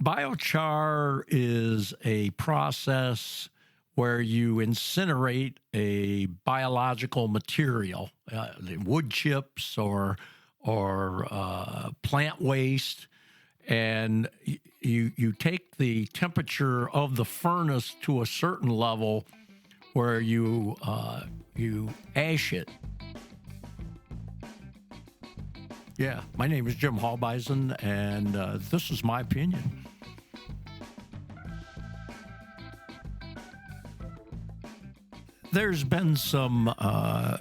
Biochar is a process where you incinerate a biological material, wood chips or plant waste, and you take the temperature of the furnace to a certain level where you ash it. Yeah, my name is Jim Halbeisen, and this is my opinion. There's been some,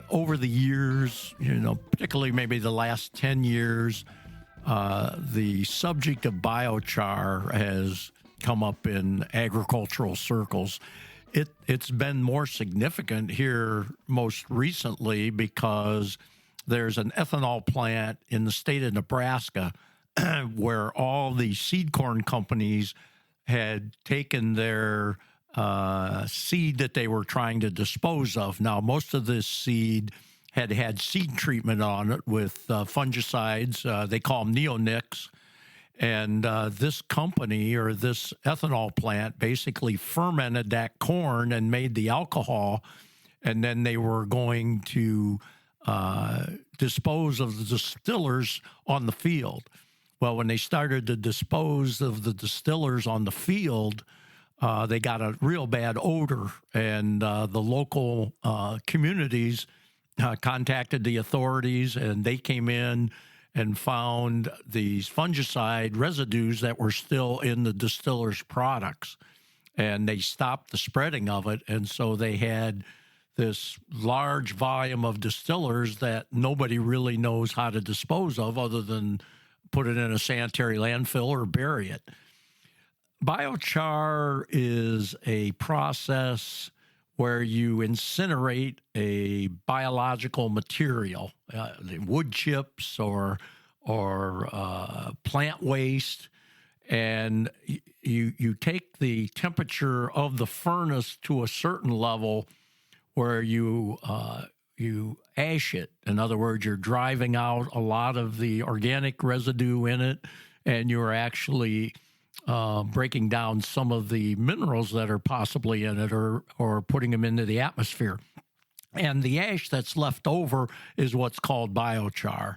over the years, particularly maybe the last 10 years, the subject of biochar has come up in agricultural circles. It's been more significant here most recently because there's an ethanol plant in the state of Nebraska where all the seed corn companies had taken their seed that they were trying to dispose of. Now, most of this seed had seed treatment on it with fungicides. They call them neonics. And this company or this ethanol plant basically fermented that corn and made the alcohol. And then they were going to dispose of the distillers on the field. Well, when they started to dispose of the distillers on the field, they got a real bad odor, and the local communities contacted the authorities, and they came in and found these fungicide residues that were still in the distillers' products, and they stopped the spreading of it, and so they had this large volume of distillers that nobody really knows how to dispose of other than put it in a sanitary landfill or bury it. Biochar is a process where you incinerate a biological material, wood chips or plant waste, and you take the temperature of the furnace to a certain level where you ash it. In other words, you're driving out a lot of the organic residue in it, and you're actually breaking down some of the minerals that are possibly in it or putting them into the atmosphere. And the ash that's left over is what's called biochar.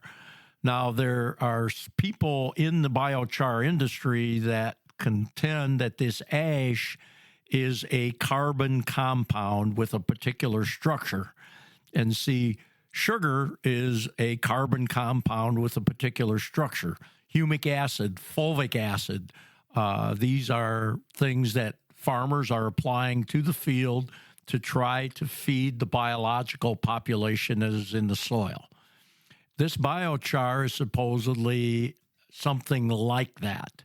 Now, there are people in the biochar industry that contend that this ash is a carbon compound with a particular structure. And see, sugar is a carbon compound with a particular structure. Humic acid, fulvic acid, these are things that farmers are applying to the field to try to feed the biological population that is in the soil. This biochar is supposedly something like that.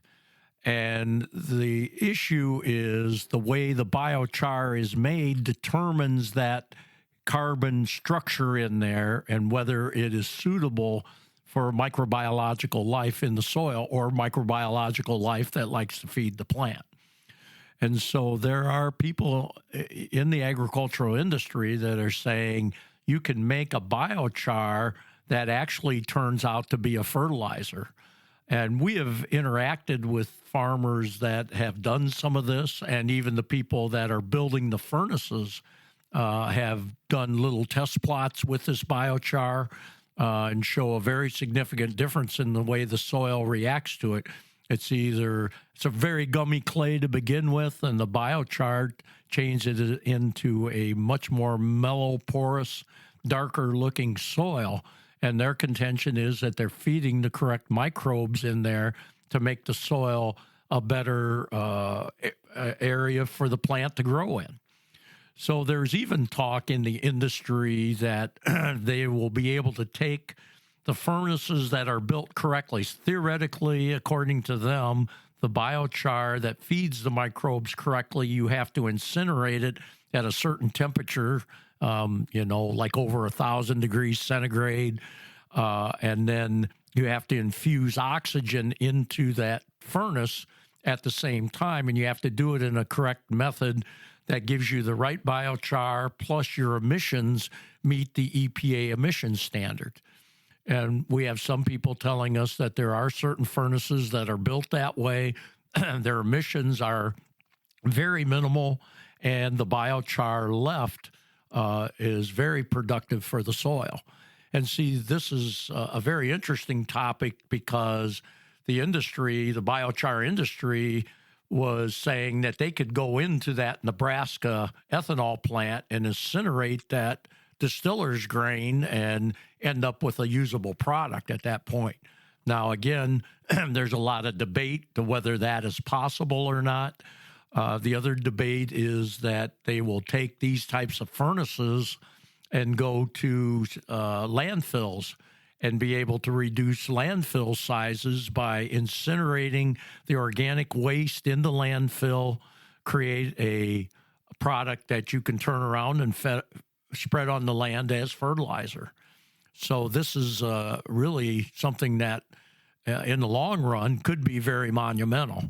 And the issue is the way the biochar is made determines that carbon structure in there and whether it is suitable for microbiological life in the soil or microbiological life that likes to feed the plant. And so there are people in the agricultural industry that are saying you can make a biochar that actually turns out to be a fertilizer. And we have interacted with farmers that have done some of this, and even the people that are building the furnaces have done little test plots with this biochar and show a very significant difference in the way the soil reacts to it. It's a very gummy clay to begin with, and the biochar changes it into a much more mellow, porous, darker-looking soil. And their contention is that they're feeding the correct microbes in there to make the soil a better area for the plant to grow in. So there's even talk in the industry that they will be able to take the furnaces that are built correctly. Theoretically, according to them, the biochar that feeds the microbes correctly, you have to incinerate it at a certain temperature, like over 1,000 degrees centigrade. And then you have to infuse oxygen into that furnace at the same time. And you have to do it in a correct method that gives you the right biochar, plus your emissions meet the EPA emission standard. And we have some people telling us that there are certain furnaces that are built that way their emissions are very minimal, and the biochar left is very productive for the soil. And see, this is a very interesting topic because the industry, the biochar industry, was saying that they could go into that Nebraska ethanol plant and incinerate that distiller's grain and end up with a usable product at that point. Now, again, there's a lot of debate to whether that is possible or not. The other debate is that they will take these types of furnaces and go to landfills and be able to reduce landfill sizes by incinerating the organic waste in the landfill, create a product that you can turn around and spread on the land as fertilizer. So this is really something that in the long run could be very monumental.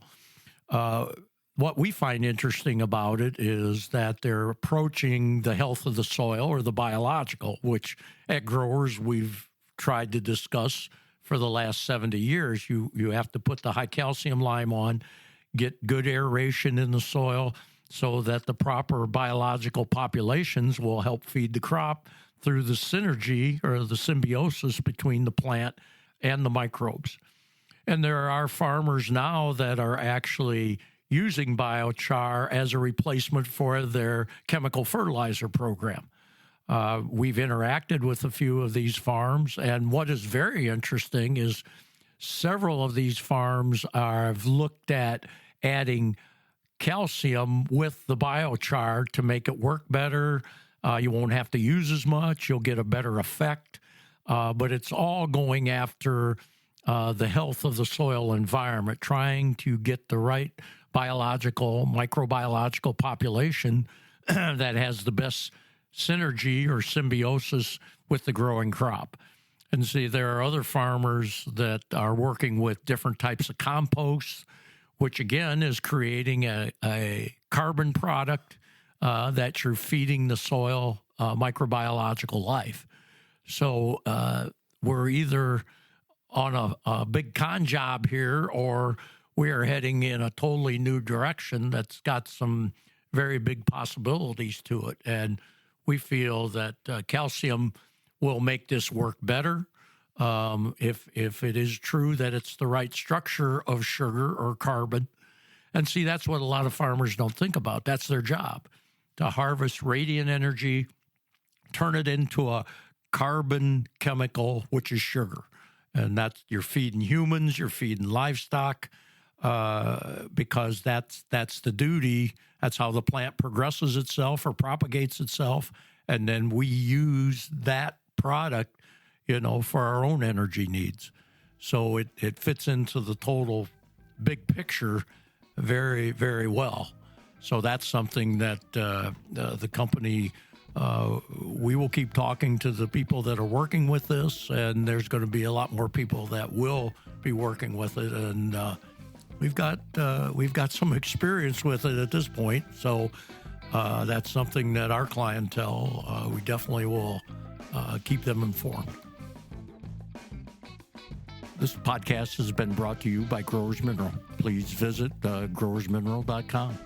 What we find interesting about it is that they're approaching the health of the soil or the biological, which at growers we've tried to discuss for the last 70 years. You have to put the high calcium lime on, get good aeration in the soil so that the proper biological populations will help feed the crop through the synergy or the symbiosis between the plant and the microbes. And there are farmers now that are actually using biochar as a replacement for their chemical fertilizer program. We've interacted with a few of these farms, and what is very interesting is several of these farms have looked at adding calcium with the biochar to make it work better. You won't have to use as much. You'll get a better effect. But it's all going after the health of the soil environment, trying to get the right biological, microbiological population that has the best synergy or symbiosis with the growing crop. And see, there are other farmers that are working with different types of composts, which again is creating a carbon product that you're feeding the soil microbiological life. So we're either on a big con job here, or we are heading in a totally new direction that's got some very big possibilities to it. And we feel that calcium will make this work better if it is true that it's the right structure of sugar or carbon. And see, that's what a lot of farmers don't think about. That's their job, to harvest radiant energy, turn it into a carbon chemical, which is sugar. And that's, you're feeding humans, you're feeding livestock, because that's the duty. That's how the plant progresses itself or propagates itself. And then we use that product, for our own energy needs. So it fits into the total big picture very, very well. So that's something that the company, we will keep talking to the people that are working with this, and there's going to be a lot more people that will be working with it. And we've got some experience with it at this point. So that's something that our clientele, we definitely will keep them informed. This podcast has been brought to you by Growers Mineral. Please visit growersmineral.com.